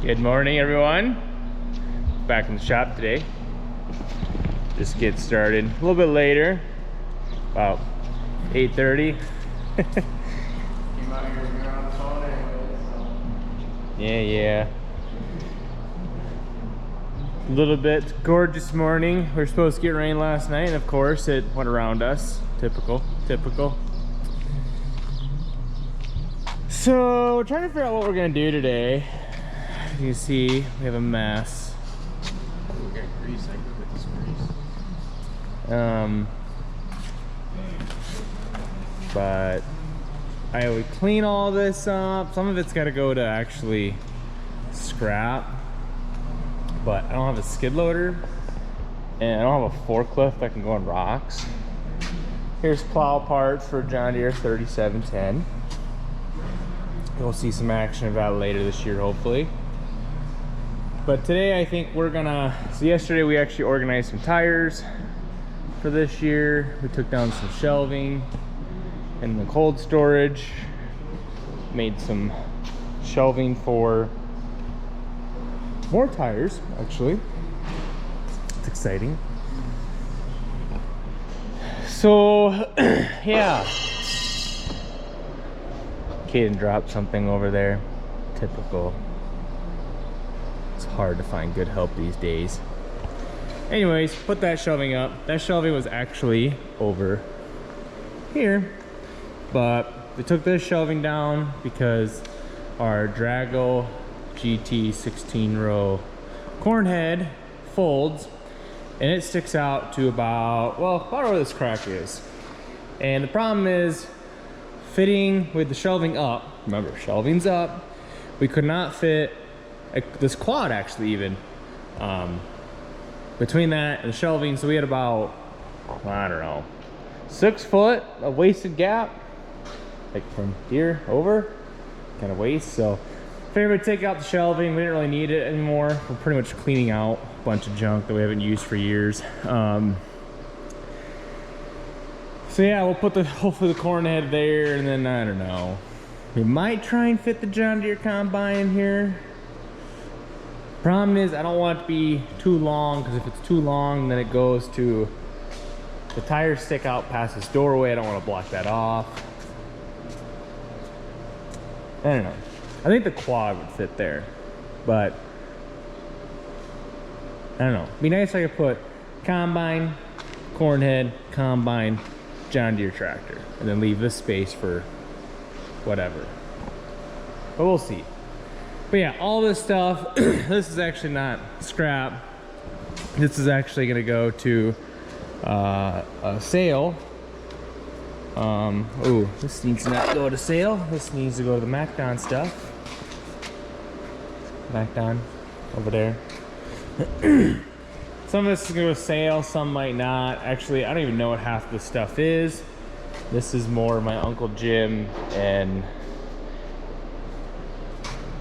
Good morning, everyone. Back in the shop today. Just get started a little bit later, about 8:30. Yeah. A little bit gorgeous morning. We were supposed to get rain last night, and of course it went around us. Typical. So we're trying to figure out what we're gonna do today. You can see we have a mess. We got grease. I could get this grease. But I would clean all this up. Some of it's got to go to actually scrap, but I don't have a skid loader and I don't have a forklift that can go on rocks. Here's plow parts for John Deere 3710. You'll see some action of that later this year, hopefully. But today I think we're gonna, so yesterday we actually organized some tires for this year. We took down some shelving in the cold storage, made some shelving for more tires, actually. It's exciting. So, yeah. Caden dropped something over there. Typical. It's hard to find good help these days. Anyways, put that shelving up. That shelving was actually over here, but we took this shelving down because our Drago GT 16 row corn head folds and it sticks out to about where this crack is. And the problem is fitting with the shelving up. Remember, shelving's up. We could not fit this quad actually even between that and the shelving. So we had about, I don't know, 6 foot of wasted gap, like from here over, kind of waste. So figured we'd take out the shelving. We didn't really need it anymore. We're pretty much cleaning out a bunch of junk that we haven't used for years. So yeah, we'll put hopefully the corn head there, and then I don't know, we might try and fit the John Deere combine here. Problem is I don't want it to be too long, because if it's too long then it goes to, the tires stick out past this doorway. I don't want to block that off. I don't know. I think the quad would fit there, but I don't know. It'd be nice if I could put combine, corn head, combine, John Deere tractor, and then leave this space for whatever. But we'll see. But yeah, all this stuff, this is actually not scrap. This is actually gonna go to a sale. Oh, this needs to not go to sale. This needs to go to the MacDon stuff. MacDon over there. Some of this is gonna go to sale, some might not. Actually, I don't even know what half this stuff is. This is more my Uncle Jim and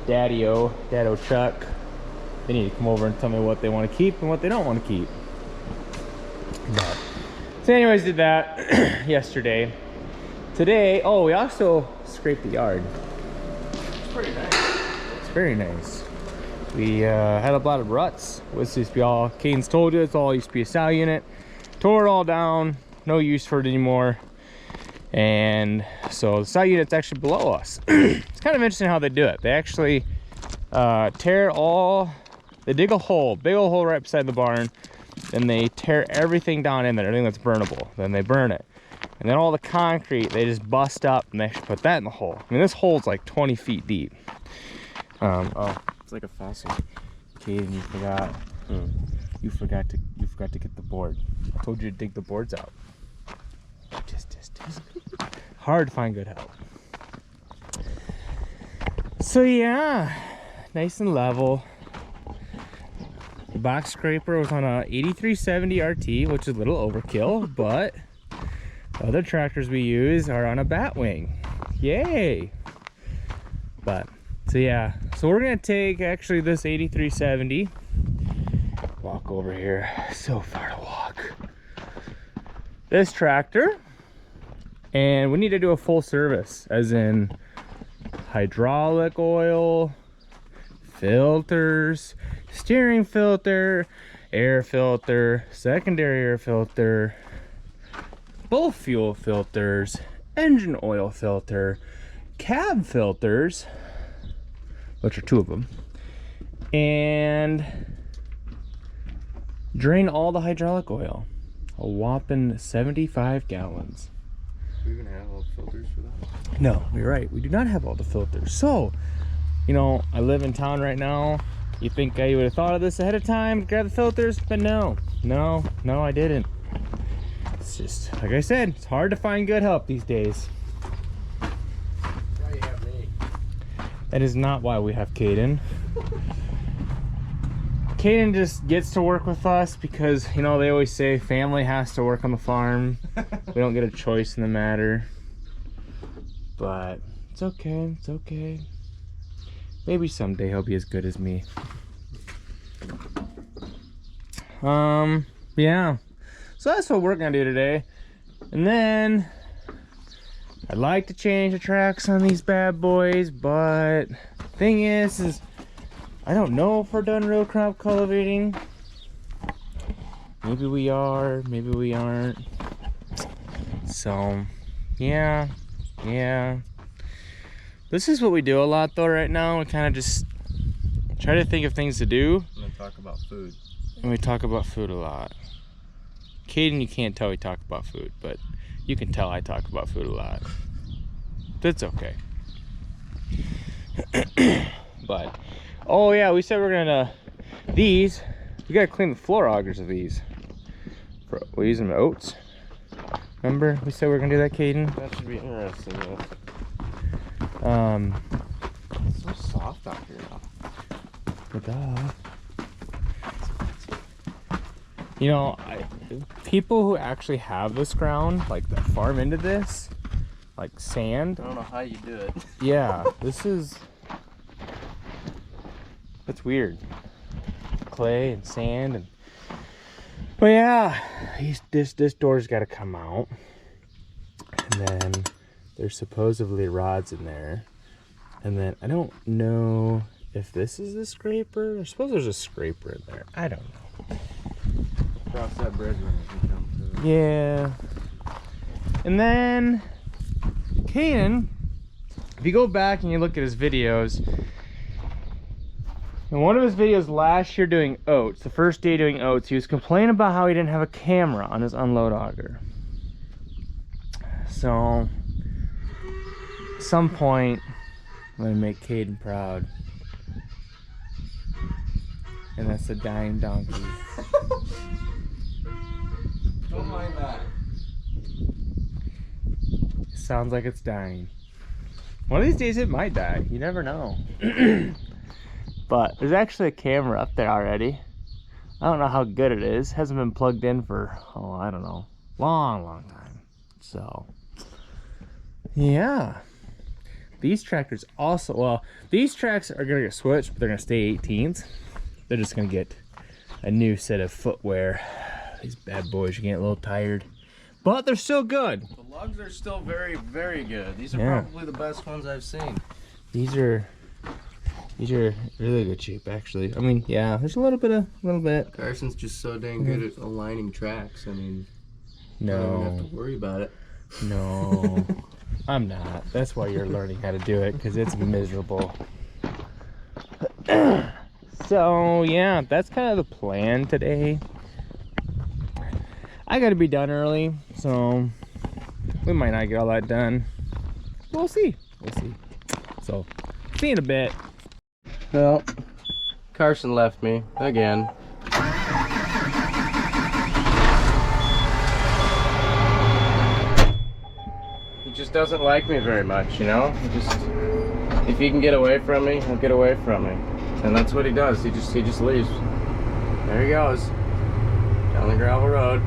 Dado Chuck. They need to come over and tell me what they want to keep and what they don't want to keep. But, so anyways, did that yesterday. Today, oh, we also scraped the yard. It's pretty nice. It's very nice. We had a lot of ruts. This used to be all, Caden's told you, it's all used to be a sow unit. Tore it all down, no use for it anymore. And so the sow unit's actually below us. It's kind of interesting how they do it. They actually tear all, they dig a hole, big old hole right beside the barn, and they tear everything down in there, everything that's burnable. Then they burn it. And then all the concrete, they just bust up and they actually put that in the hole. I mean, this hole's like 20 feet deep. Oh, It's like a fossil. Caden, you forgot. You forgot to get the board. I told you to dig the boards out. Just. Hard to find good help. So yeah, nice and level. The box scraper was on a 8370 RT, which is a little overkill, but other tractors we use are on a Batwing. Yay! But so yeah, so we're gonna take actually this 8370. Walk over here. So far to walk. This tractor. And we need to do a full service, as in hydraulic oil, filters, steering filter, air filter, secondary air filter, both fuel filters, engine oil filter, cab filters, which are 2 of them, and drain all the hydraulic oil. A whopping 75 gallons. Do we even have all the filters for that? No, you're right. We do not have all the filters. So, you know, I live in town right now. You think I would have thought of this ahead of time, grab the filters, but no, I didn't. It's just, like I said, it's hard to find good help these days. Why you have me? That is not why we have Caden. Caden just gets to work with us because, you know, they always say family has to work on the farm. We don't get a choice in the matter. But it's okay, it's okay. Maybe someday he'll be as good as me. Yeah. So that's what we're gonna do today. And then I'd like to change the tracks on these bad boys, but thing is I don't know if we're done row crop cultivating. Maybe we are, maybe we aren't. So yeah. This is what we do a lot though right now. We kind of just try to think of things to do. I'm gonna talk about food. And we talk about food a lot. Caden, you can't tell we talk about food, but you can tell I talk about food a lot. That's okay. But, oh yeah, we said we're gonna, we gotta clean the floor augers of these. We're using the oats. Remember, we said we were gonna do that, Caden? That should be interesting, yeah. It's so soft out here now. You know, people who actually have this ground, like that farm into this, like sand. I don't know how you do it. Yeah, that's weird. Clay and sand and. But yeah, this door's got to come out, and then there's supposedly rods in there, and then I don't know if this is the scraper. I suppose there's a scraper in there. I don't know. Cross that bridge when you come to it. Yeah. And then Caden, if you go back and you look at his videos, in one of his videos last year doing oats, the first day doing oats, he was complaining about how he didn't have a camera on his unload auger. So at some point I'm gonna make Caden proud. And that's a dying donkey. Don't mind that. Sounds like it's dying. One of these days it might die. You never know. But there's actually a camera up there already. I don't know how good it is. Hasn't been plugged in for, oh, I don't know, long time. So yeah, these tractors also, well, these tracks are gonna get switched, but they're gonna stay 18s. They're just gonna get a new set of footwear. These bad boys are getting a little tired, but they're still good. The lugs are still very, very good. These are probably the best ones I've seen. These are really good shape, actually. I mean, yeah, there's a little bit. Carson's just so dang good at aligning tracks. I mean, I don't No, have to worry about it. no, I'm not. That's why you're learning how to do it, because it's miserable. So yeah, that's kind of the plan today. I gotta be done early, so we might not get all that done. We'll see. So, see you in a bit. Well, Carson left me again. He just doesn't like me very much, you know? If he can get away from me, he'll get away from me. And that's what he does. He just leaves. There he goes. Down the gravel road.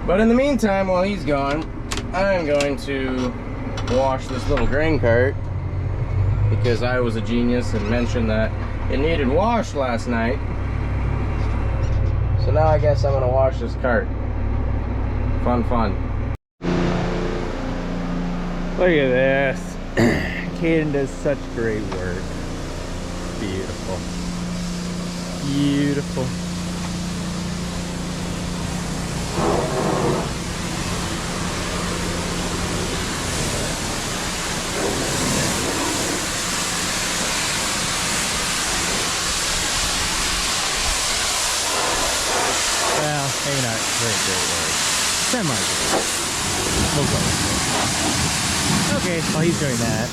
But in the meantime, while he's gone, I'm going to wash this little grain cart, because I was a genius and mentioned that it needed washed last night. So now I guess I'm gonna wash this cart. Fun. Look at this. Caden does such great work. Beautiful. Beautiful. Well, maybe not very great work. Semi-good. We'll go. Okay, while he's doing that,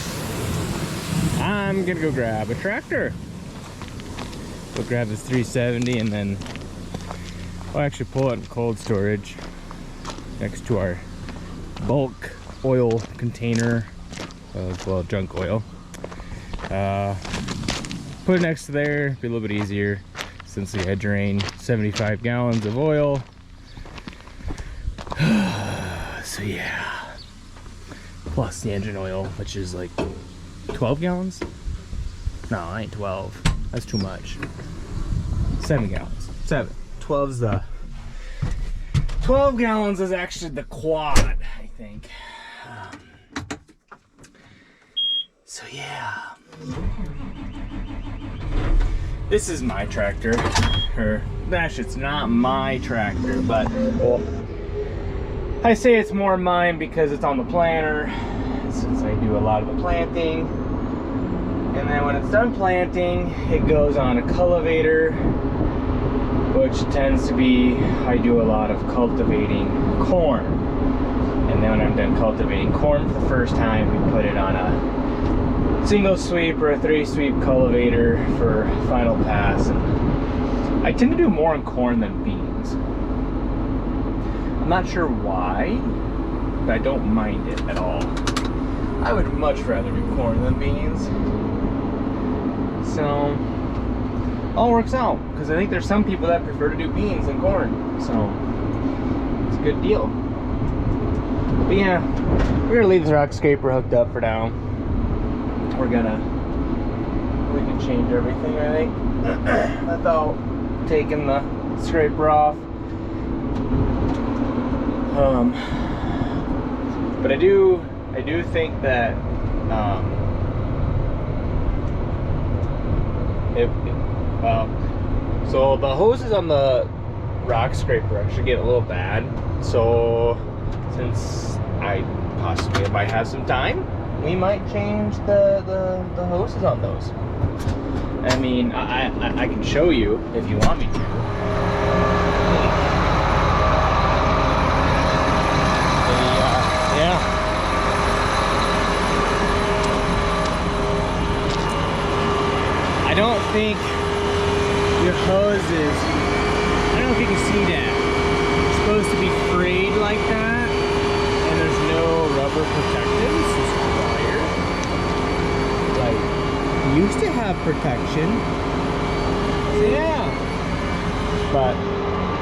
I'm gonna go grab a tractor. We'll grab this 370 and then we'll actually pull it in cold storage next to our bulk oil container, well, junk oil. Put it next to there, be a little bit easier since we had drained 75 gallons of oil. So yeah, plus the engine oil, which is like 12 gallons? No, I ain't 12. That's too much. 7 gallons. 7. 12's the 12 gallons is actually the quad, I think. So yeah. This is my tractor. Or actually it's not my tractor, but well, I say it's more mine because it's on the planter, since I do a lot of the planting. And then when it's done planting, it goes on a cultivator, which tends to be, I do a lot of cultivating corn. And then when I'm done cultivating corn for the first time, we put it on a single sweep or a 3-sweep cultivator for final pass. And I tend to do more on corn than beans. I'm not sure why, but I don't mind it at all. I would much rather do corn than beans. So, all works out, because I think there's some people that prefer to do beans than corn. So, it's a good deal. But yeah, we're gonna leave the rock scraper hooked up for now. We can change everything, I think, without taking the scraper off. But I do think that so the hoses on the rock scraper actually get a little bad. So since I possibly might have some time, we might change the hoses on those. I mean, I can show you if you want me to. Yeah. I don't think your hoses, I don't know if you can see that, they're supposed to be frayed like that, and there's no rubber protection. It's just wire. Like, used to have protection. So yeah. But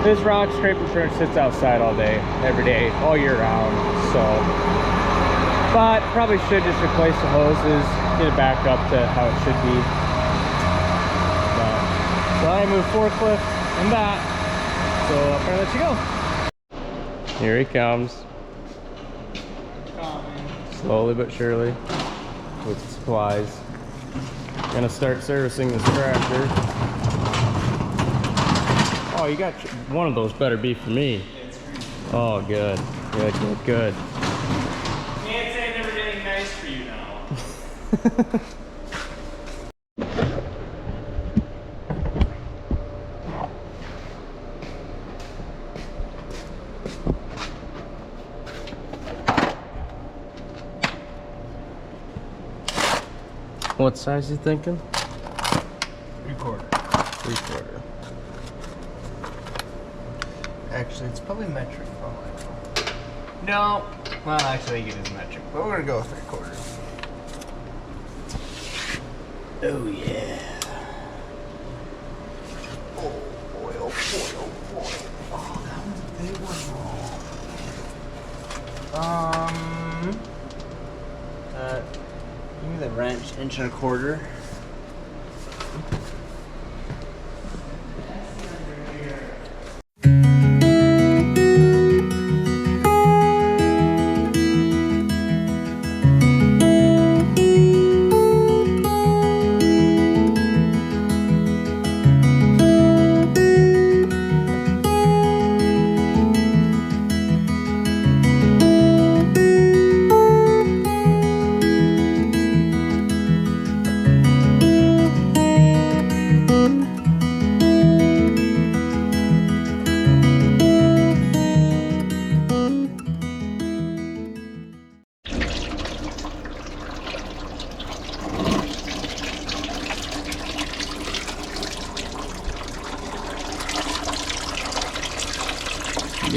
this rock scraper pretty much sits outside all day, every day, all year round. So, but probably should just replace the hoses, get it back up to how it should be. But, so I move forklift and that. So I'll probably let you go. Here he comes. Slowly but surely with supplies. Gonna start servicing this tractor. Oh, you got one of those, better be for me. Oh, good. Good, good, good. Can't say I never did anything nice for you now. What size you thinking? 3/4. 3/4. Actually, it's probably metric. No. Well, actually, I think it is metric, but we're gonna go with 3/4. Oh yeah. Oh boy, oh boy, oh boy. Oh, that one's a big one. Give me the wrench, 1.25 inches.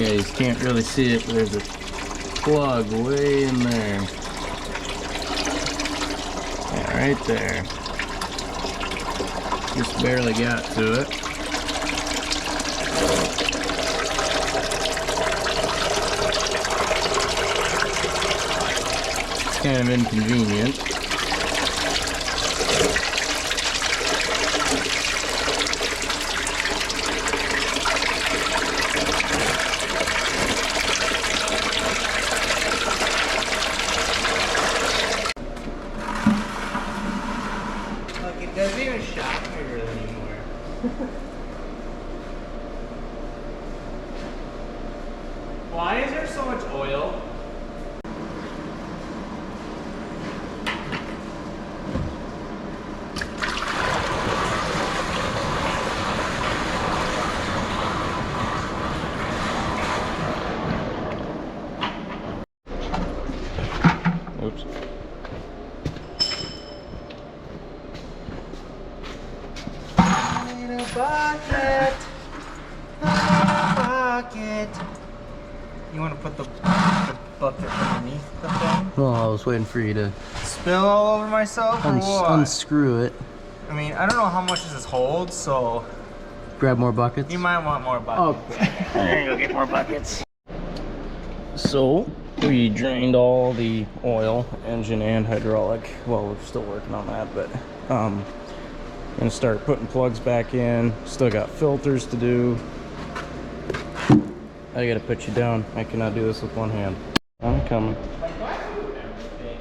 You guys can't really see it, but there's a plug way in there. Yeah, right there. Just barely got to it. It's kind of inconvenient. Look, it doesn't even shock me really anymore. Why is there so much oil? Oops. In a bucket. In a bucket. You want to put the bucket underneath the thing? Well, I was waiting for you to Spill all over myself or what? unscrew it. I mean, I don't know how much this holds, so Grab more buckets. you might want more buckets. There you go, get more buckets. So, we drained all the oil, engine and hydraulic. Well, we're still working on that, but gonna start putting plugs back in. Still got filters to do. I gotta put you down. I cannot do this with one hand. I'm coming. Like, why do everything?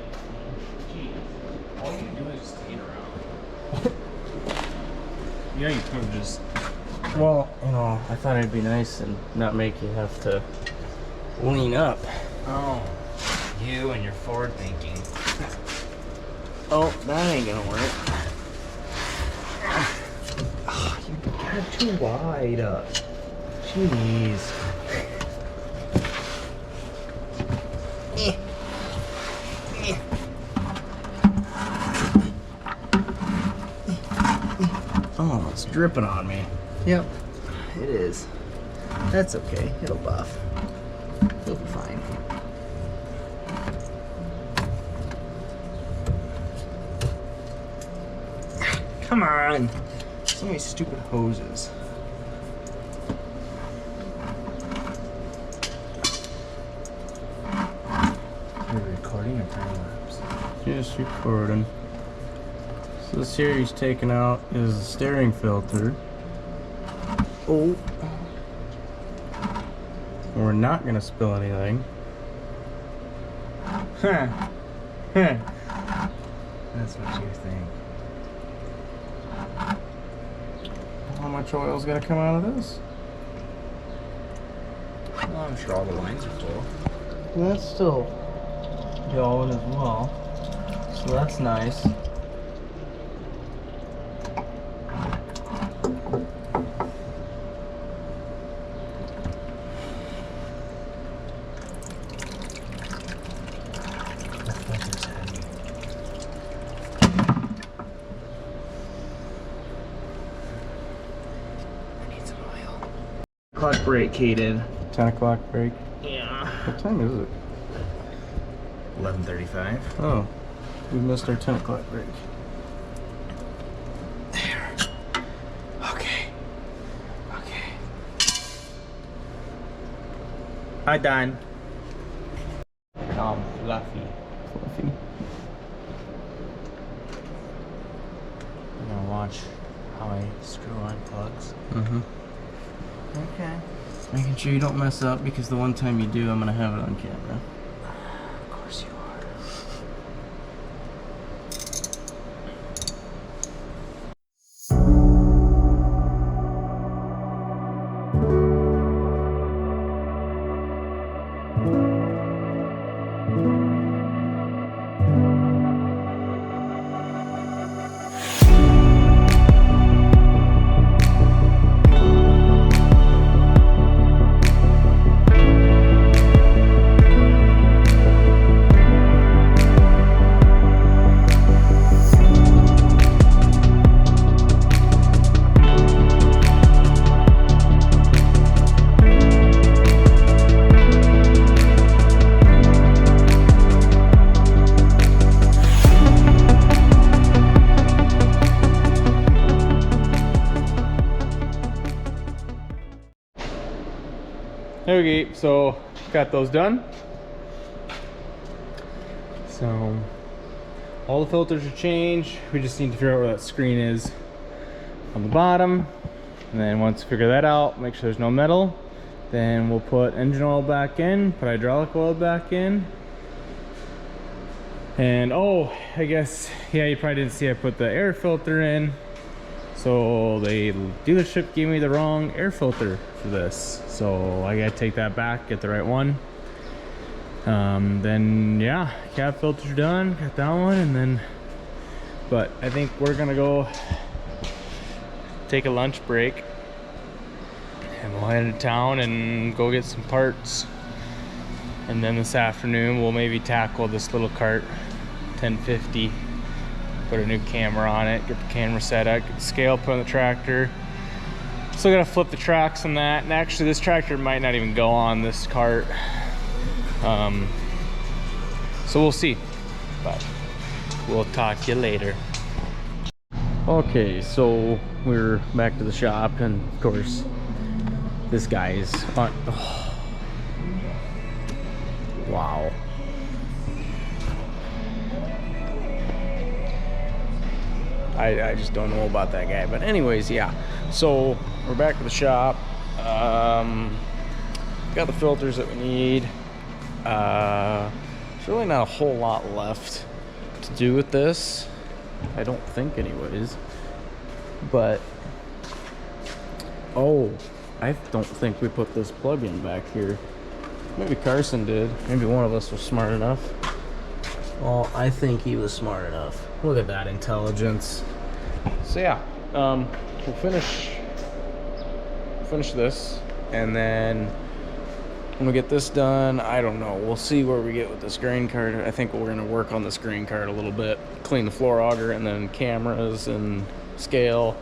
Jeez. All you do is stand around. You know, you could have just. Well, you know, I thought it'd be nice and not make you have to lean up. Oh, you and your forward thinking. Oh, that ain't gonna work. Oh, you got it too wide. Jeez. Oh, it's dripping on me. Yep, it is. That's okay. It'll buff. It'll be fine. Come on. So many stupid hoses. You're recording or time lapse? Just recording. So this here he's taking out is the steering filter. Oh. We're not gonna spill anything. Huh. Huh. That's what you think. How much oil is gonna come out of this? Well, I'm sure all the lines are full. That's still going as well. So that's nice. Clock brake, Kaden. 10 o'clock break. Yeah. What time is it? 11:35. Oh, we missed our 10 o'clock break. There. Okay. Okay. Hi, Don. Fluffy. Fluffy. I'm gonna watch how I screw on plugs. Mm-hmm. Okay. Making sure you don't mess up because the one time you do, I'm gonna have it on camera. Of course you are. Okay, so got those done. So all the filters are changed. We just need to figure out where that screen is on the bottom. And then once we figure that out, make sure there's no metal, then we'll put engine oil back in, put hydraulic oil back in. And oh, I guess, yeah, you probably didn't see I put the air filter in. So the dealership gave me the wrong air filter for this. So I gotta take that back, get the right one. Then yeah, cab filter's done, got that one, and then, but I think we're gonna go take a lunch break and we'll head into town and go get some parts. And then this afternoon we'll maybe tackle this little cart 1050, put a new camera on it, get the camera set up, get the scale put on the tractor. Still gotta flip the tracks on that, and actually this tractor might not even go on this cart. So we'll see, but we'll talk to you later. Okay, so we're back to the shop, and of course this guy is on. Oh, wow. I just don't know about that guy, but anyways, yeah, so we're back to the shop. Got the filters that we need. There's really not a whole lot left to do with this, I don't think anyways, but oh, I don't think we put this plug-in back here. Maybe Carson did, maybe one of us was smart enough. Well, I think he was smart enough. Look at that intelligence. So yeah, we'll finish this, and then when we get this done, I don't know, we'll see where we get with this grain cart. I think we're gonna work on this grain cart a little bit, clean the floor auger, and then cameras and scale.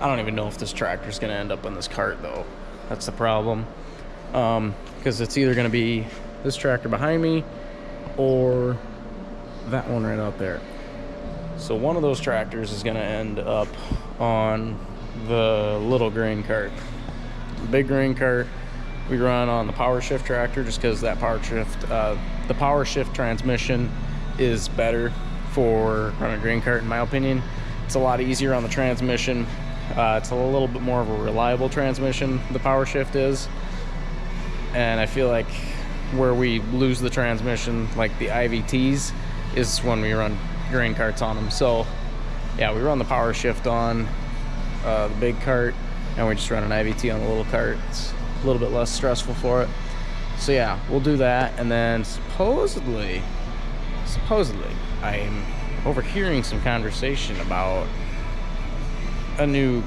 I don't even know if this tractor's gonna end up in this cart though. That's the problem. Because it's either gonna be this tractor behind me or that one right out there. So one of those tractors is gonna end up on the little grain cart. The big grain cart we run on the power shift tractor, just because that the power shift transmission is better for running a grain cart, in my opinion. It's a lot easier on the transmission. It's a little bit more of a reliable transmission, the power shift is. And I feel like where we lose the transmission, like the IVTs, is when we run grain carts on them. So yeah, we run the power shift on the big cart, and we just run an IVT on the little cart. It's a little bit less stressful for it. So yeah, we'll do that. And then supposedly I'm overhearing some conversation about a new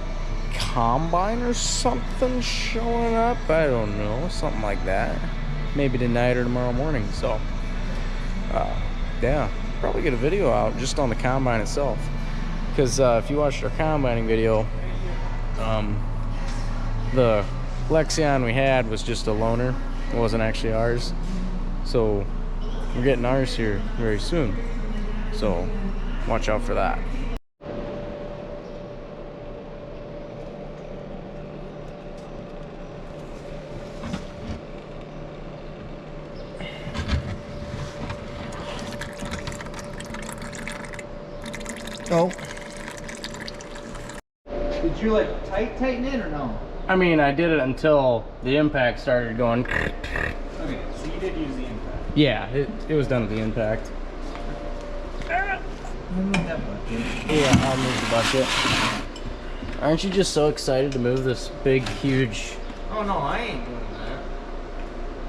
combine or something showing up. I don't know, something like that, maybe tonight or tomorrow morning. So yeah, probably get a video out just on the combine itself, because if you watched our combining video, the Lexion we had was just a loaner. It wasn't actually ours. So we're getting ours here very soon. So watch out for that. Oh. Did you like tighten it or no? I mean, I did it until the impact started going. Okay, so you did use the impact. Yeah, it was done with the impact. Move that bucket. Yeah, I'll move the bucket. Aren't you just so excited to move this big, huge... Oh no, I ain't doing that.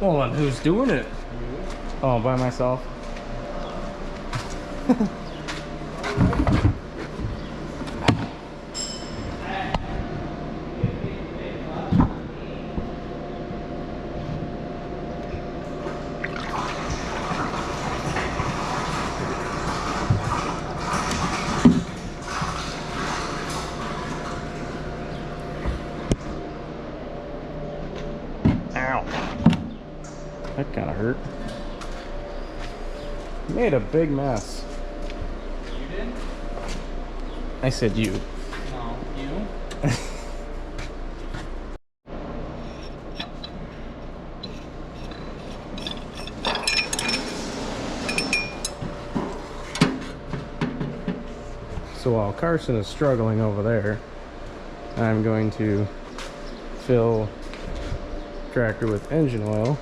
Well, then who's doing it? You? Oh, by myself? Ow. That kind of hurt. Made a big mess. You did? I said you. No, you? So while Carson is struggling over there, I'm going to fill tractor with engine oil.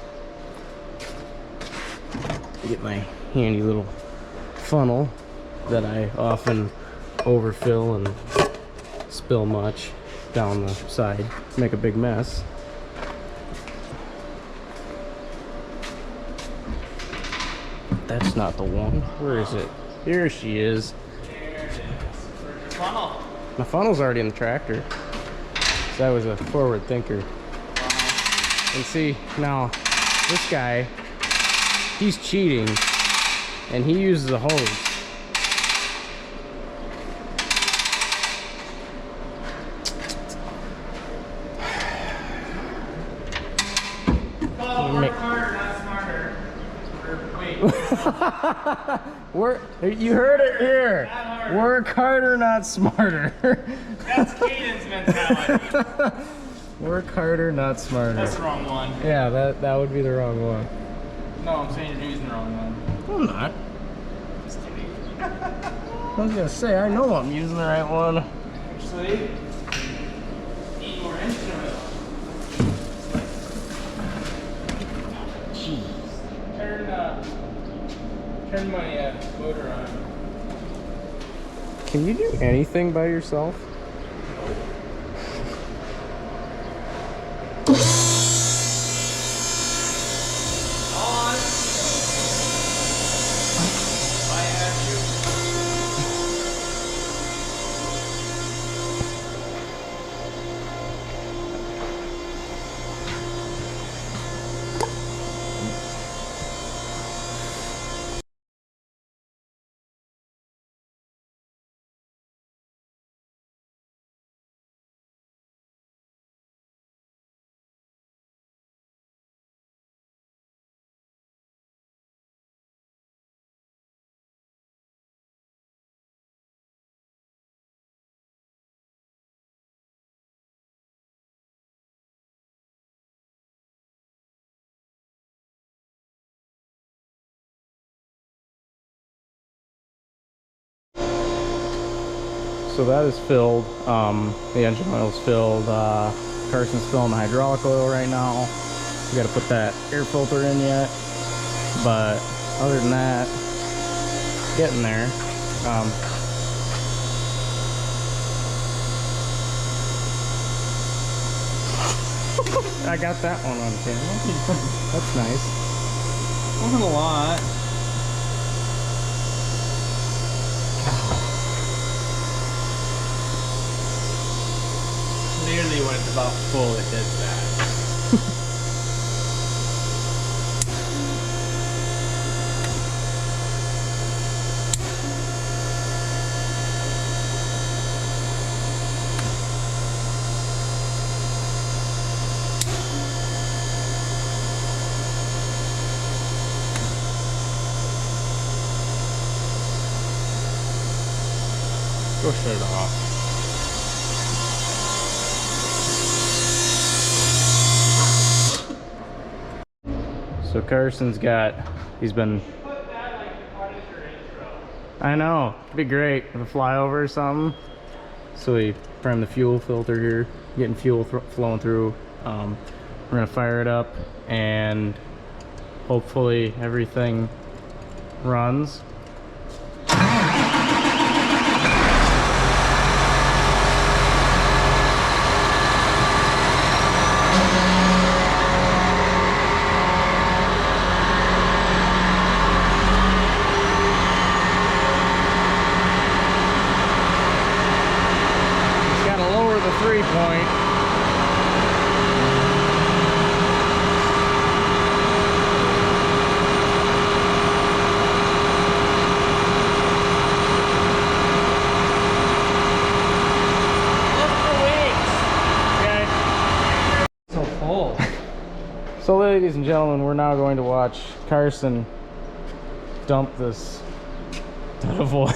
Get my handy little funnel that I often overfill and spill much down the side, make a big mess. That's not the one. Where is it? Here she is. There it is. Where's your funnel? My funnel's already in the tractor. So I was a forward thinker. And see, now this guy, he's cheating and he uses a hose. Work harder, not smarter. Or, wait. You heard it here. Not harder. Work harder, not smarter. That's Caden's mentality. Work harder, not smarter. That's the wrong one. Yeah, that would be the wrong one. No, I'm saying you're using the wrong one. I'm not. Just kidding. I was gonna say, I know I'm using the right one. Actually, need more engine oil. Jeez. Turn my motor on. Can you do anything by yourself? On. I had you. So that is filled. The engine oil is filled. Carson's filling the hydraulic oil right now. We got to put that air filter in yet, but other than that, getting there. I got that one on camera. That's nice. Wasn't a lot. Clearly when it's about full it does that. Go shut it off. So Carson's he's been, Put that like the part of your intro. I know, it'd be great with a flyover or something. So we prime the fuel filter here, getting fuel flowing through. We're gonna fire it up and hopefully everything runs. So ladies and gentlemen, we're now going to watch Carson dump this ton of oil.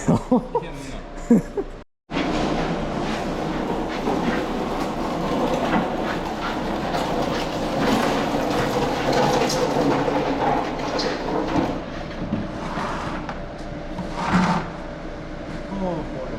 Oh boy.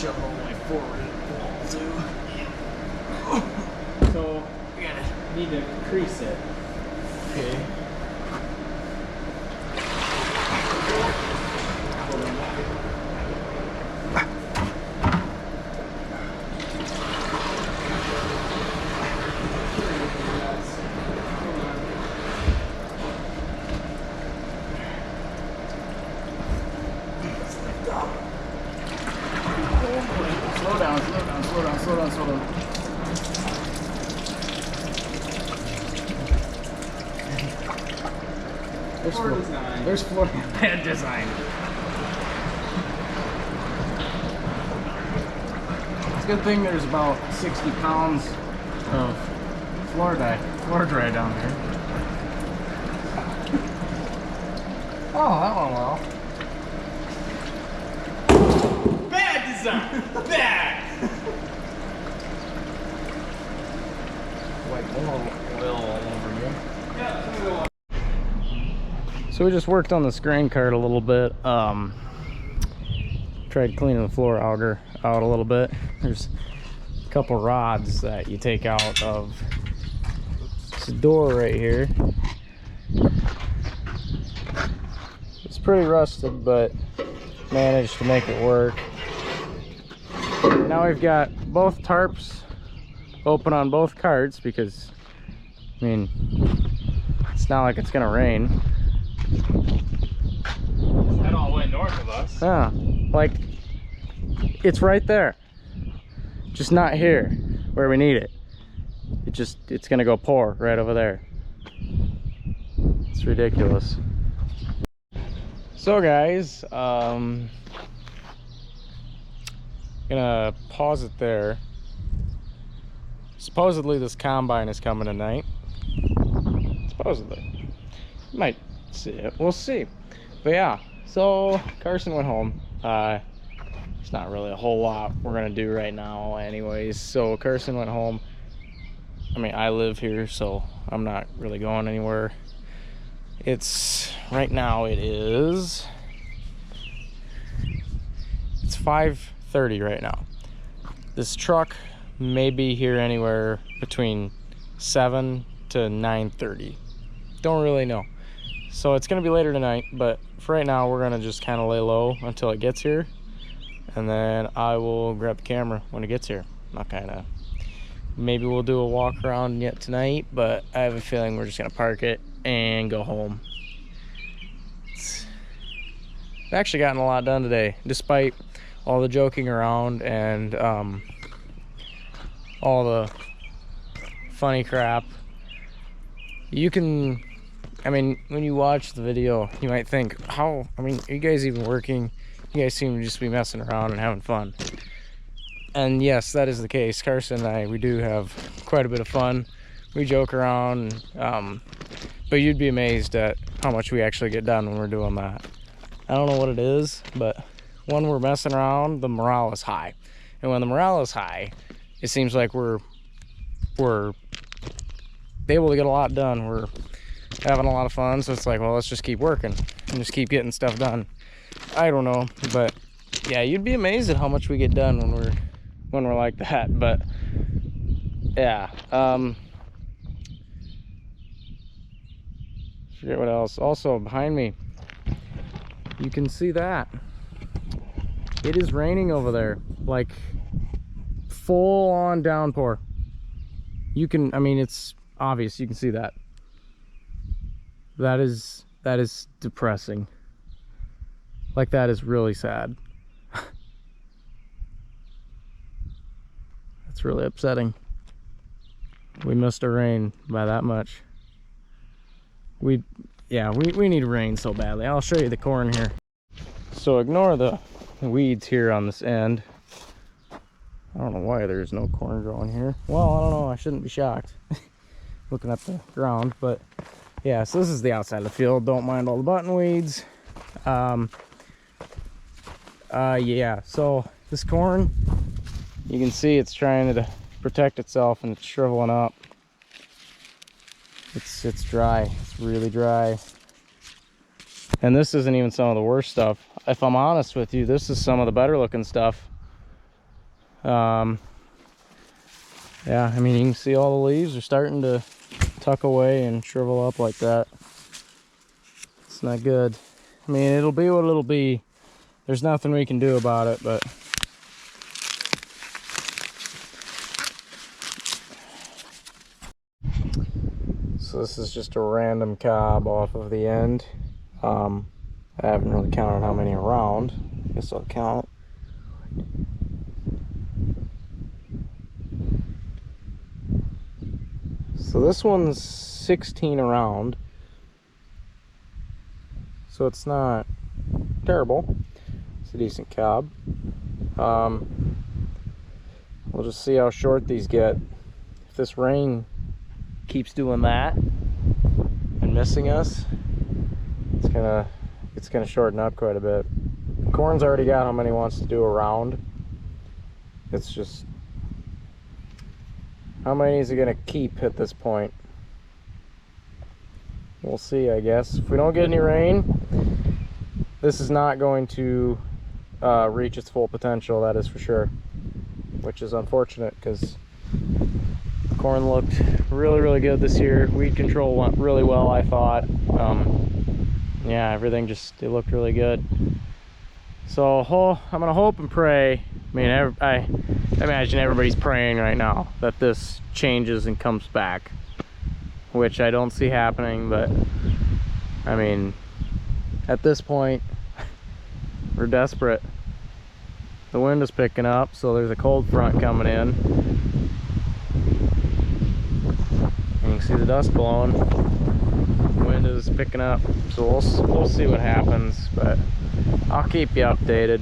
shove it all the way forward and pull too. So we gotta need to crease it. Okay. Slow down, slow down, slow down, slow down, slow down. There's Floor design. There's floor bad design. It's a good thing there's about 60 pounds of floor dry down here. Oh, that went well. Bad design! Bad! Like more oil all over here. Yeah, So we just worked on this grain cart a little bit. Tried cleaning the floor out a little bit. There's a couple rods that you take out of this door right here. It's pretty rusted, but managed to make it work. Now we've got both tarps open on both carts because, I mean, it's not like it's gonna rain. that all went north of us. Yeah, like it's right there, just not here where we need it. It's gonna go pour right over there. It's ridiculous. So guys, gonna pause it there. Supposedly this combine is coming tonight. Supposedly. Might see it. We'll see. But yeah, so Carson went home. There's not really a whole lot we're gonna do right now anyways. So Carson went home. I mean, I live here, so I'm not really going anywhere. Right now it's 5:30 right now. This truck may be here anywhere between 7 to 9:30. Don't really know. So it's gonna be later tonight, but for right now we're gonna just kind of lay low until it gets here, and then I will grab the camera when it gets here. Maybe we'll do a walk around yet tonight, but I have a feeling we're just gonna park it and go home. I've actually gotten a lot done today, despite all the joking around and all the funny crap. I mean, when you watch the video, you might think, are you guys even working? You guys seem to just be messing around and having fun. And yes, that is the case. Carson and I, we do have quite a bit of fun. We joke around, but you'd be amazed at how much we actually get done when we're doing that. I don't know what it is, but when we're messing around, the morale is high. And when the morale is high, it seems like we're able to get a lot done. We're having a lot of fun, so it's like, well, let's just keep working and just keep getting stuff done. I don't know, but yeah, you'd be amazed at how much we get done when we're like that. But yeah, forget what else. Also behind me, you can see that it is raining over there, like full on downpour. I mean, it's obvious, you can see that. That is depressing. Like, that is really sad. That's really upsetting. We missed our rain by that much. We need rain so badly. I'll show you the corn here. So ignore the weeds here on this end. I don't know why there's no corn growing here. Well, I don't know, I shouldn't be shocked looking at the ground, but yeah, so this is the outside of the field. Don't mind all the button weeds. Yeah, so this corn, you can see it's trying to protect itself and it's shriveling up. It's dry. It's really dry. And this isn't even some of the worst stuff. If I'm honest with you, this is some of the better looking stuff. Yeah, I mean, you can see all the leaves are starting to tuck away and shrivel up like that. It's not good. I mean, it'll be what it'll be. There's nothing we can do about it, but so this is just a random cob off of the end. I haven't really counted how many around. I guess I'll count. So this one's 16 around, so it's not terrible. It's a decent cob. We'll just see how short these get. If this rain keeps doing that and missing us, it's gonna shorten up quite a bit. Corn's already got how many he wants to do around. It's just how many is he gonna keep at this point? We'll see, I guess. If we don't get any rain, this is not going to reach its full potential, that is for sure. Which is unfortunate because corn looked really, really good this year. Weed control went really well, I thought. Yeah, everything just, it looked really good. So I'm gonna hope and pray. I mean, I imagine everybody's praying right now that this changes and comes back, which I don't see happening, but I mean, at this point, we're desperate. The wind is picking up, so there's a cold front coming in. And you can see the dust blowing. The wind is picking up, so we'll see what happens, but I'll keep you updated.